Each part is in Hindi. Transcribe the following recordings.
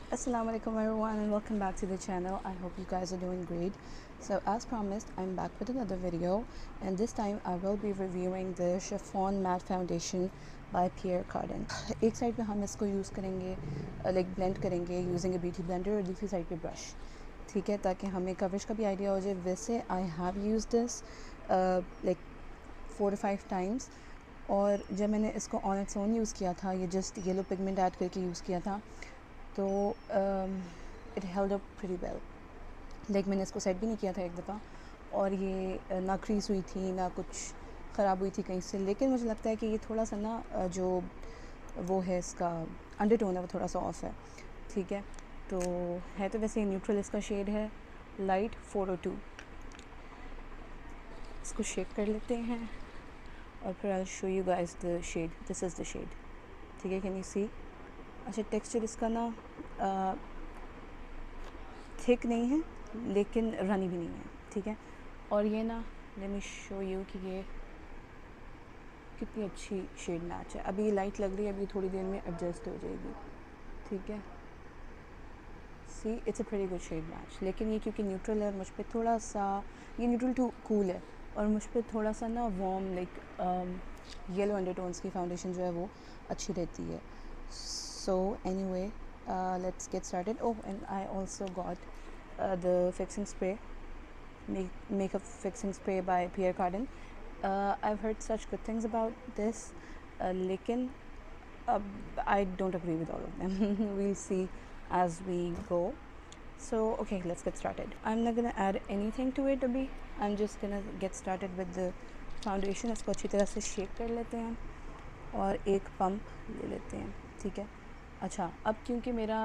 Assalamualaikum everyone and welcome back to the channel. I hope you guys are doing great. So as promised, I'm back with another video, and this time I will be reviewing the Chiffon Matte Foundation by Pierre Cardin. एक साइड पे हम इसको यूज़ करेंगे, लाइक ब्लेंड करेंगे यूजिंग अ ब्यूटी ब्लेंडर, और दूसरी साइड पे ब्रश, ठीक है, ताकि हमें कवरेज का भी आइडिया हो जाए. वैसे I have used this like 4 to 5 times, और जब मैंने इसको ऑन इट्स ओन यूज़ किया था, ये जस्ट येलो पिगमेंट ऐड करके यूज़ किया था, तो it held up pretty well. Like मैंने इसको सेट भी नहीं किया था एक दफ़ा, और ये ना क्रीज हुई थी ना कुछ ख़राब हुई थी कहीं से. लेकिन मुझे लगता है कि ये थोड़ा सा ना जो वो है इसका अंडरटोन है वो थोड़ा सा ऑफ है, ठीक है. तो है तो वैसे न्यूट्रल इसका शेड है, लाइट 402. इसको शेक कर लेते हैं और फिर I show you guys the shade. This is the shade, ठीक है. Can you see? अच्छा, टेक्सचर इसका ना थिक नहीं है लेकिन रनी भी नहीं है, ठीक है. और ये ना लेट मी शो यू कि ये कितनी अच्छी शेड मैच है. अभी लाइट लग रही है, अभी थोड़ी देर में एडजस्ट हो जाएगी, ठीक है. See, it's a pretty good shade match. लेकिन ये क्योंकि न्यूट्रल है, मुझ पर थोड़ा सा ये न्यूट्रल टू कूल है, और मुझ पर थोड़ा सा ना वार्म लाइक येलो अंडरटोन्स की फाउंडेशन जो है वो अच्छी रहती है. So anyway, let's get started. Oh, and I also got the fixing spray, makeup fixing spray by Pierre Cardin. I've heard such good things about this, lekin I don't agree with all of them. We'll see as we go. So okay, let's get started. I'm not gonna add anything to it abhi. I'm just gonna get started with the foundation. इसको अच्छी तरह से शेक कर लेते हैं और एक पम्प ले लेते हैं, ठीक है. अच्छा, अब क्योंकि मेरा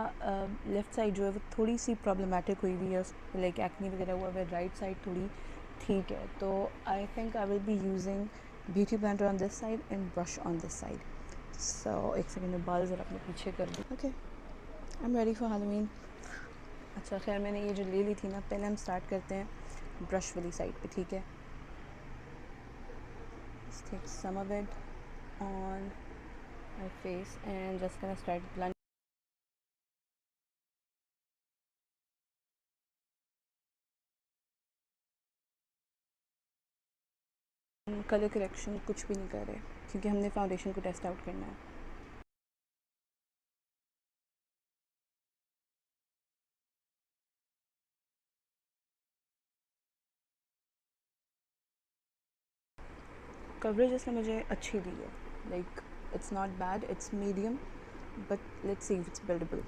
लेफ़्ट साइड जो है वो थोड़ी सी प्रॉब्लमेटिक हुई हुई है, लाइक एक्ने वगैरह हुआ है, राइट साइड थोड़ी ठीक है. तो I think I will be using beauty blender on this side and brush on this side. So एक सेकेंड में बाल ज़रा अपने पीछे कर दूँ. Okay, I am ready for Halloween. अच्छा, खैर मैंने ये जो ले ली थी ना, पहले हम स्टार्ट करते हैं ब्रश वाली साइड पे, ठीक है. Let's take some of it on my face and just gonna start blending. Colour correction कुछ भी नहीं कर रहे क्योंकि हमने फाउंडेशन को टेस्ट आउट करना है. कवरेज इसने मुझे अच्छी दी है, like it's not bad, it's medium, but let's see if it's buildable.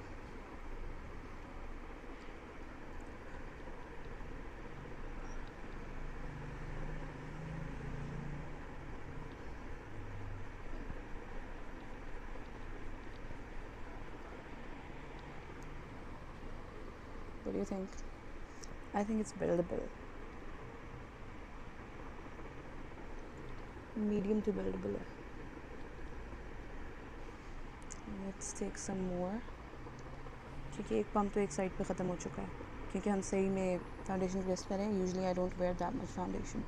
What do you think? I think it's buildable. Medium to buildable है. Let's take some more. क्योंकि एक पम्प तो एक साइड पे ख़त्म हो चुका है क्योंकि हम सही में फाउंडेशन वेस्ट करें. Usually I don't wear that much foundation.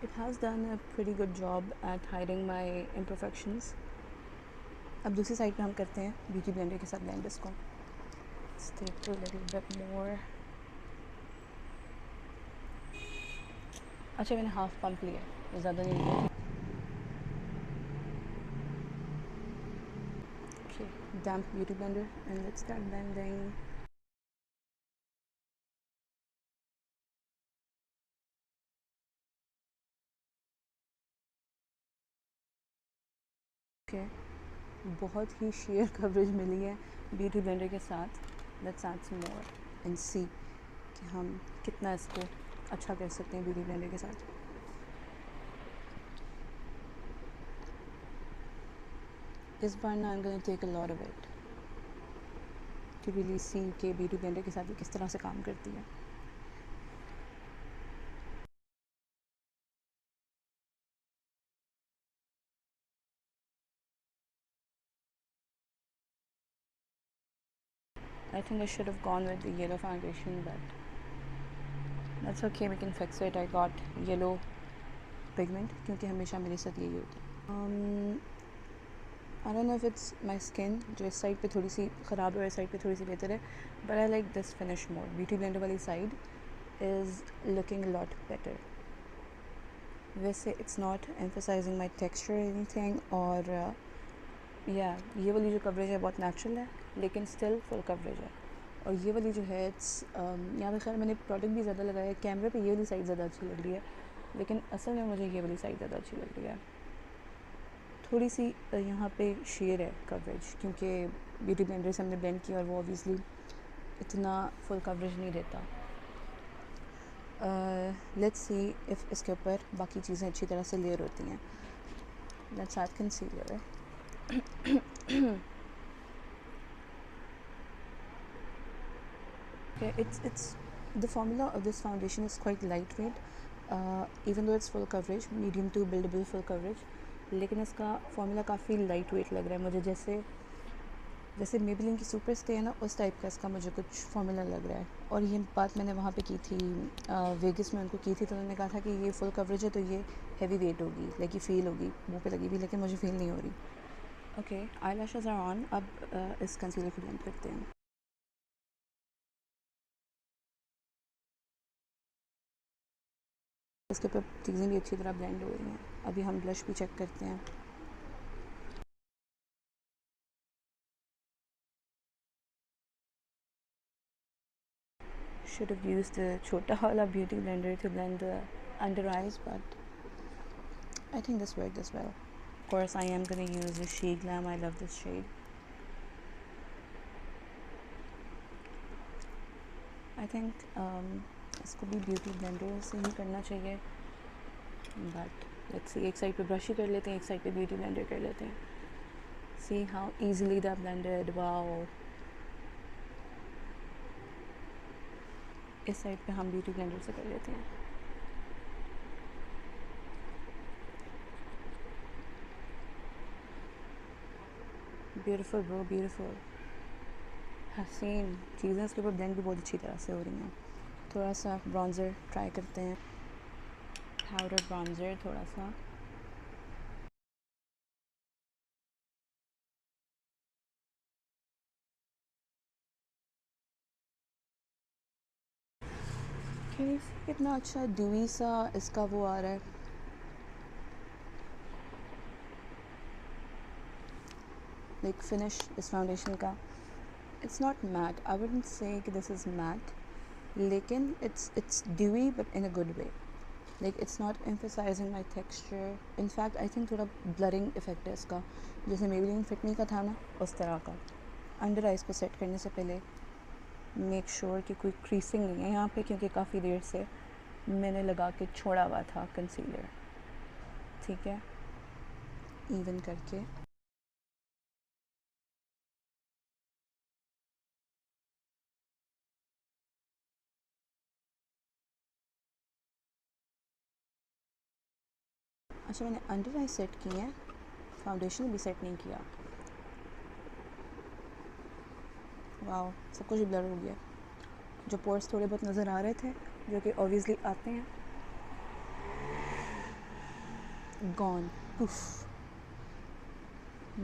It has done a pretty good job at hiding my imperfections. अब दूसरी साइड पे हम करते हैं ब्यूटी ब्लेंडर के साथ ब्लेंड इसको. Let's take a little bit more. अच्छा, मैंने हाफ पम्प लिया, ज़्यादा नहीं लिया. Okay, damp beauty blender and let's start blending. Okay, बहुत ही शेयर कवरेज मिली है ब्यूटी ब्लेंडर के साथ. Let's add some more and see कि हम कितना इसको अच्छा कर सकते हैं ब्यूटी ब्लेंडर के साथ. इस बार ना I am going to take a lot of it to really see कि ब्यूटी ब्लेंडर के साथ ये किस तरह से काम करती है. I think I should have gone with the yellow foundation, but that's okay, we can fix it. I got yellow pigment क्योंकि हमेशा मेरे साथ यही होता है. I don't know if it's my skin जो इस साइड पे थोड़ी सी ख़राब है, इस साइड पे थोड़ी सी बेहतर है, but I like this finish more. Beauty blender वाली side is looking a lot better. वैसे it's not emphasizing my texture or anything, और ये वाली जो कवरेज है बहुत नेचुरल है, लेकिन स्टिल फुल कवरेज है. और ये वाली जो है इट्स यहाँ पे खैर मैंने प्रोडक्ट भी ज़्यादा लगाया है, कैमरे पे ये वाली साइड ज़्यादा अच्छी लग रही है, लेकिन असल में मुझे ये वाली साइड ज़्यादा अच्छी लग रही है. थोड़ी सी यहाँ पे शेयर है कवरेज, क्योंकि ब्यूटी ब्लेंडर से हमने ब्लेंड किया और वो ऑब्वियसली इतना फुल कवरेज नहीं देता. लेट्स सी इफ़ इसके ऊपर बाकी चीज़ें अच्छी तरह से लेयर होती हैं. Let's add concealer. Okay, it's the formula of this foundation is quite lightweight, even though it's full coverage, medium to buildable full coverage, लेकिन इसका फॉर्मूला काफ़ी लाइट वेट लग रहा है मुझे, जैसे मेबेलिन की सुपर स्टे है ना, उस टाइप का इसका मुझे कुछ फॉर्मूला लग रहा है. और ये बात मैंने वहाँ पे की थी वेगस में उनको की थी, तो उन्होंने कहा था कि ये फुल कवरेज है तो ये हैवी वेट होगी, लाइक ये फील होगी मुँह पे लगी भी, लेकिन मुझे फील नहीं हो रही. Okay, eyelashes are on. अब इस कंसीलर को ब्लेंड करते हैं. इसके ऊपर चीज़ें भी अच्छी तरह ब्लेंड हो रही हैं. अभी हम ब्लश भी चेक करते हैं. Should have used the छोटा वाला beauty blender to blend the under eyes, but I think this worked as well. Of course, I am going to use the Shea Glam. I love this shade. I think इसको भी ब्यूटी ब्लेंडर से ही करना चाहिए, बट लेट्स सी. एक साइड पे ब्रश ही कर लेते हैं, एक साइड पे ब्यूटी ब्लेंडर कर लेते हैं. See how easily that blended. Wow. इस साइड पे हम ब्यूटी ब्लेंडर से कर लेते हैं. Beautiful bro, beautiful. हसीन चीज़ें इसके ऊपर ब्लेंड भी बहुत अच्छी तरह से हो रही हैं. थोड़ा सा ब्रॉन्ज़र ट्राई करते हैं. पाउडर ब्रॉन्ज़र थोड़ा सा. कितना अच्छा ड्यूई सा इसका वो आ रहा है. लाइक फिनिश इस फाउंडेशन का, it's not matte. I wouldn't say कि दिस इज़ मैट, लेकिन it's dewy but in a good way. Like it's not emphasizing my texture. In fact I think थोड़ा ब्लरिंग इफेक्ट है इसका, जैसे मेबेलिन फिटमी का था ना, उस तरह का. अंडर आइज़ को सेट करने से पहले मेक श्योर कि कोई क्रीसिंग नहीं है यहाँ पे, क्योंकि काफ़ी देर से मैंने लगा के छोड़ा हुआ था कंसीलर. ठीक है, इवन करके. अच्छा, मैंने अंडर आई सेट की है, फाउंडेशन भी सेट नहीं किया. वाओ, सब कुछ ब्लर हो गया. जो पोर्स थोड़े बहुत नज़र आ रहे थे, जो कि ऑब्वियसली आते हैं, गॉन. पुफ.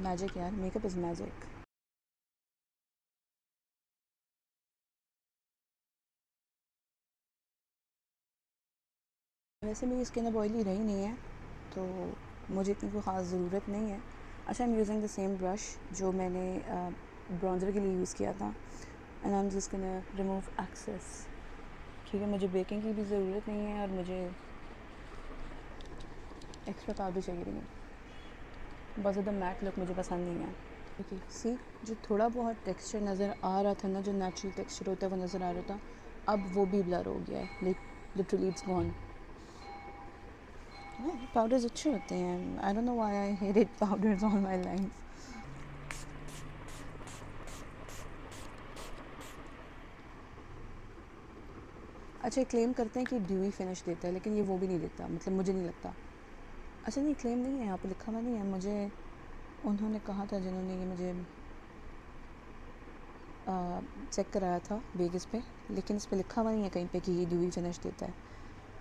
मैजिक यार, मेकअप इज़ मैजिक. वैसे मेरी स्किन अब ऑयली रही नहीं है, तो मुझे इतनी कोई ख़ास ज़रूरत नहीं है. अच्छा, I am using the same brush जो मैंने ब्रॉन्ज़र के लिए यूज़ किया था, and I am just gonna remove excess. ठीक है, मुझे बेकिंग की भी ज़रूरत नहीं है, और मुझे एक्स्ट्रा पाउडर चाहिए नहीं. बहुत ज़्यादा मैट लुक मुझे पसंद नहीं है. ओके, सी जो थोड़ा बहुत टेक्सचर नज़र आ रहा था ना, जो नेचुरल टेक्सचर होता है वो नज़र आ रहा था, अब वो भी ब्लर हो गया है. Like literally it's gone. Powders अच्छे होते हैं. आई don't know why I hated powders all my life. अच्छा, क्लेम करते हैं कि ड्यूई फिनिश देता है, लेकिन ये वो भी नहीं देता, मतलब मुझे नहीं लगता. अच्छा नहीं, क्लेम नहीं है यहाँ पे, लिखा हुआ नहीं है. मुझे उन्होंने कहा था जिन्होंने ये मुझे चेक कराया था वेगस पे, लेकिन इस पर लिखा हुआ नहीं है कहीं पे कि ये ड्यूई फिनिश देता है.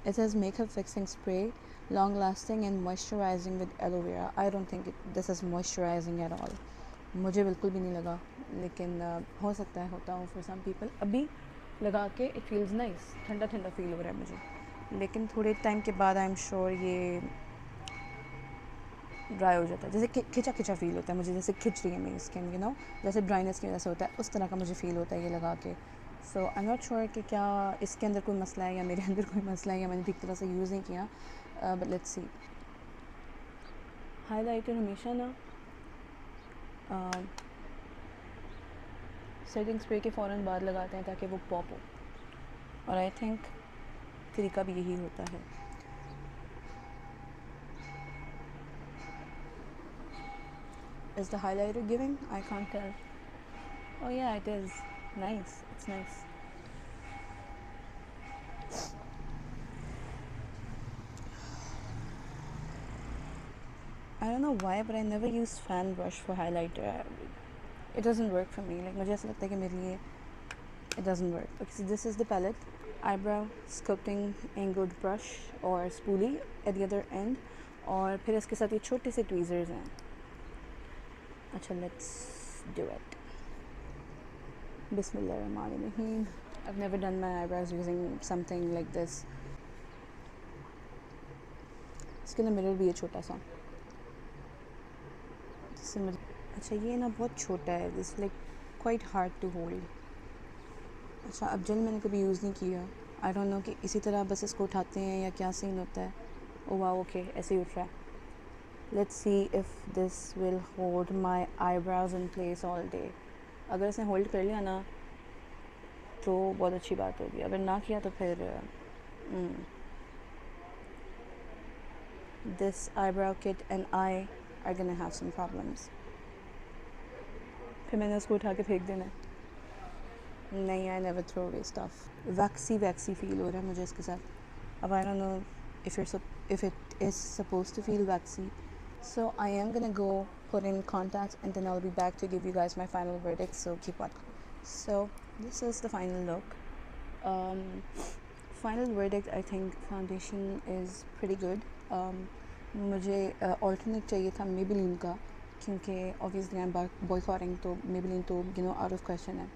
It says makeup fixing spray, long lasting and moisturizing with aloe vera. I don't think this is moisturizing at all. मुझे बिल्कुल भी नहीं लगा, लेकिन हो सकता है होता हो for some people. अभी लगा के it feels nice, ठंडा ठंडा फील हो रहा है मुझे, लेकिन थोड़े टाइम के बाद आई एम श्योर ये ड्राई हो जाता है. जैसे खिंचा खिंचा फील होता है मुझे, जैसे खिंच रही है मेरी स्किन, यू नो, जैसे ड्राइनेस की वजह से होता है, उस तरह का मुझे फील होता है ये लगा के. सो आई एम नॉट श्योर कि क्या इसके अंदर कोई मसला है या मेरे अंदर कोई मसला है या मैंने ठीक तरह से यूज़ नहीं किया. But let's see. हाईलाइटर हमेशा ना सेटिंग स्प्रे के फ़ौरन बाद लगाते हैं ताकि वो पॉप हो, और आई थिंक तरीका भी यही होता है. Is the highlighter giving? I can't tell. Oh yeah, it is. Nice. It's nice. I don't know why, but I never use fan brush for highlighter. It doesn't work for me. Like मुझे ऐसा लगता है कि मेरे लिए it doesn't work. Okay, so this is the palette. Eyebrow sculpting angled brush or spoolie at the other end. और फिर इसके साथ ये छोटे से tweezers हैं. अच्छा, let's do it. Bismillahirrahmanirrahim. I've never done my eyebrows using something like this. इसके ना मिरर भी है छोटा सा. अच्छा, ये ना बहुत छोटा है. This like quite hard to hold. अच्छा, अब जेल मैंने कभी यूज़ नहीं किया. आई डोंट नो कि इसी तरह बस इसको उठाते हैं या क्या सीन होता है. ओ वाह, ओके, ऐसे ही उठ रहा है. Let's see if this will hold my eyebrows in place all day. अगर इसने होल्ड कर लिया ना तो बहुत अच्छी बात होगी. अगर ना किया तो फिर this eyebrow kit and I are gonna have some problems. फिर मैंने उसको उठा के फेंक देना है. नहीं, I never throw away stuff. Waxy feel हो रहा है मुझे इसके साथ. अब I don't know if it is supposed to feel waxy. So I am gonna go put in contacts and then I'll be back to give you guys my final verdict, so keep watching. So this is the final look. Final verdict, I think foundation is pretty good. मुझे alternate चाहिए था Maybelline का, क्योंकि obviously I'm boycotting, तो Maybelline तो you know out of question है.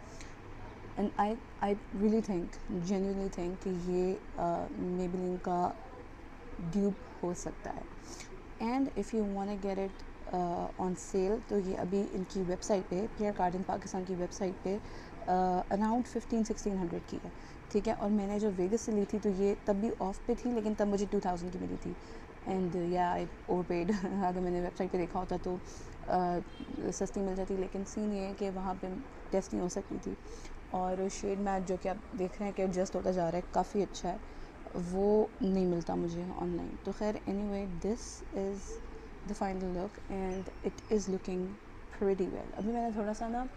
And I really think, genuinely think कि ये Maybelline का dupe हो सकता है. And if you want to get it on sale, तो ये अभी इनकी वेबसाइट पे, प्लेयर गार्डन पाकिस्तान की वेबसाइट पे अराउंड 1500-1600 की है. ठीक है, और मैंने जो वेगस से ली थी तो ये तब भी ऑफ पे थी, लेकिन तब मुझे 2000 की मिली थी. एंड या आई ओवरपेड. अगर मैंने वेबसाइट पे देखा होता तो सस्ती मिल जाती, लेकिन सीन ये है कि वहाँ पे टेस्ट नहीं हो सकती थी. और शेड मैच जो कि आप देख रहे हैं कि एडजस्ट होता जा रहा है, काफ़ी अच्छा है, वो नहीं मिलता मुझे ऑनलाइन. तो खैर, anyway, this is the final look and it is looking pretty well. अभी मैंने थोड़ा सा ना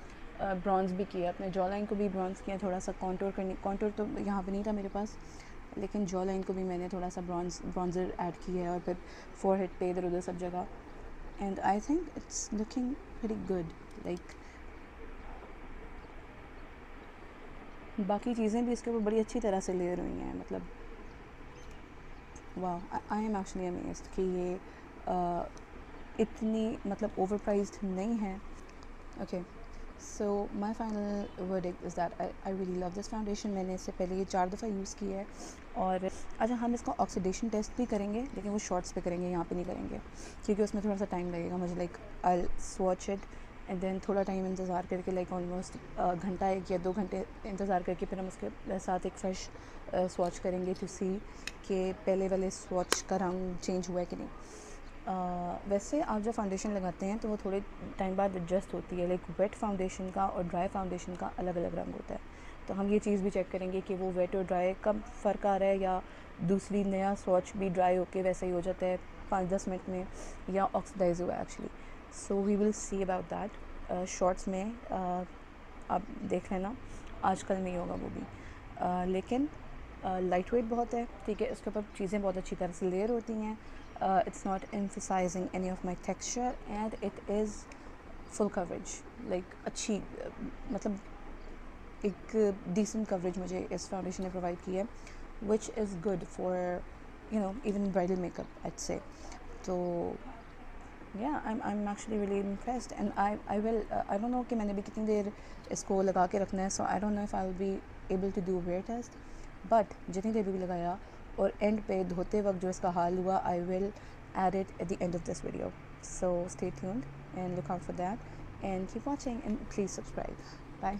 ब्रॉन्ज़ भी किया, अपने जॉ लाइन को भी ब्रॉन्ज़ किया, थोड़ा सा कॉन्टोर तो यहाँ पे नहीं था मेरे पास, लेकिन जॉ लाइन को भी मैंने थोड़ा सा ब्रॉन्ज़र ऐड किया है, और फिर फोरहेड पे इधर उधर सब जगह. And I think it's looking pretty good. Like बाकी चीज़ें भी इसके ऊपर बड़ी अच्छी तरह से लेयर हुई हैं. मतलब वाह, आई एम एक्चुअली अमेज्ड कि ये इतनी मतलब ओवर प्राइस्ड नहीं है. Okay, so my final verdict is that I really love this foundation. मैंने इससे पहले ये 4 दफ़ा यूज़ किया है. और अच्छा, हम इसका ऑक्सीडेशन टेस्ट भी करेंगे, लेकिन वो शॉर्ट्स पे करेंगे, यहाँ पे नहीं करेंगे, क्योंकि उसमें थोड़ा सा टाइम लगेगा मुझे. Like I swatch it and then थोड़ा टाइम इंतज़ार करके, लाइक ऑलमोस्ट घंटा 1 या 2 घंटे इंतज़ार करके, फिर हम उसके साथ एक फ्रेश स्वॉच करेंगे टू सी कि पहले वाले स्वॉच का रंग चेंज हुआ है कि नहीं. वैसे आप जब फाउंडेशन लगाते हैं तो वो थोड़े टाइम बाद एडजस्ट होती है. लाइक वेट फाउंडेशन का और ड्राई फाउंडेशन का अलग अलग रंग होता है. तो हम ये चीज़ भी चेक करेंगे कि वो वेट और ड्राई कब फ़र्क आ रहा है, या दूसरी नया स्वॉच भी ड्राई होके वैसे ही हो जाता है 5-10 मिनट में, या ऑक्सीडाइज हुआ है actually. So we will see about that. Shorts में आप देख लेना, आजकल में ही होगा वो भी. लेकिन लाइट वेट बहुत है. ठीक है, इसके ऊपर चीज़ें बहुत अच्छी तरह से लेयर होती हैं. It's not emphasizing any of my texture and it is full coverage. Like अच्छी मतलब एक डिसेंट कवरेज मुझे इस फाउंडेशन ने प्रोवाइड की है, which is good for even bridal makeup I'd say. तो I'm actually really impressed, and I will I don't know कि मैंने भी कितनी देर इसको लगा के रखना है, so I don't know if I'll be able to do wear test, but जितनी देर भी लगाया और एंड पे धोते वक्त जो इसका हाल हुआ, I will add it at the end of this video. So stay tuned and look out for that, and keep watching, and please subscribe. Bye.